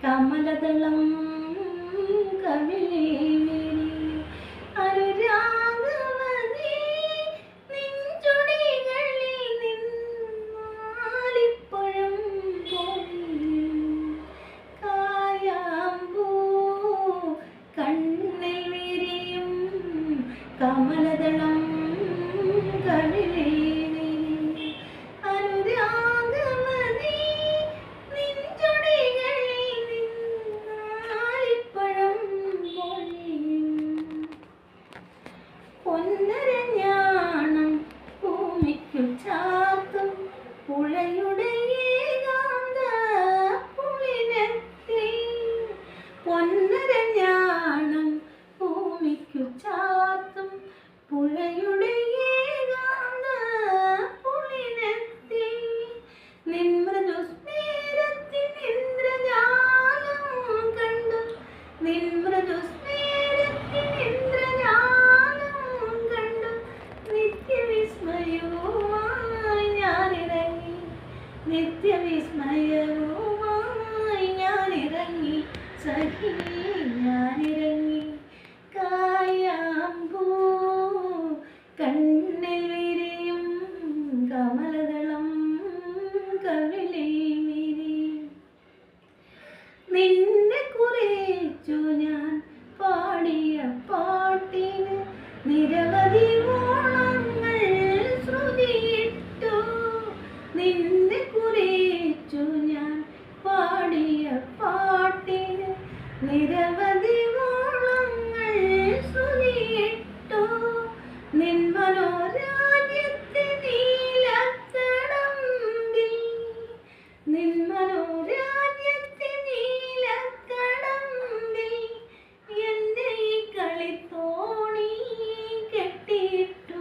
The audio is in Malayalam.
കമലദളം കവിളേ അനുരാഗവതി നിൻചുടികളിൽ നിന്നാലിപ്പഴം പൊഴിയും കായാമ്പൂ കണ്ണിൽ വിരിയും കമലദളം കവിളേ അനുരാഗവതി നിൻചുടികളിൽ നിന്നാലിപ്പഴം പൊഴിയും പൊന്നരഞ്ഞാണം ഭൂമിക്കു ചാർത്തും പുഴയുടെ ഏകാന്ത പുളിനെത്തി പൊന്നരഞ്ഞാണം ഭൂമിക്കു ചാർത്തും പുഴയുടെ ഏകാന്ത പുളിനെത്തി നിൻമൃദുസ്മേരത്തിൻ ഇന്ദ്രജാലം കണ്ടു നിൻമൃദുസ്മേരത്തിൻ ഇന്ദ്രജാലം കണ്ടു നിത്യവിസ്മയവുമായി ഞാനിറങ്ങി നിത്യവിസ്മയവുമായി ഞാനിറങ്ങി സഖി ഞാനിറങ്ങി കായാമ്പൂ കണ്ണിൽ വിരിയും കമലദളം കവിളേ നിന്നെ കുറിച്ചു ഞാൻ പാടിയ പാട്ടിന് നിരവധി ഓണങ്ങൾ ശ്രുതിയിട്ടു നിന്നെ കുറിച്ചു ഞാൻ പാടിയ പാട്ടിന് നിരവധി ഓണങ്ങൾ ശ്രുതിയിട്ടു നിൻ മനോരാജ്യത്തെ നീലക്കടമ്പിൽ നിൻ മനോരാജ്യത്തെ നീലക്കടമ്പിൽ എൻ്റെ ഈ കളിത്തോണി കെട്ടിയിട്ടു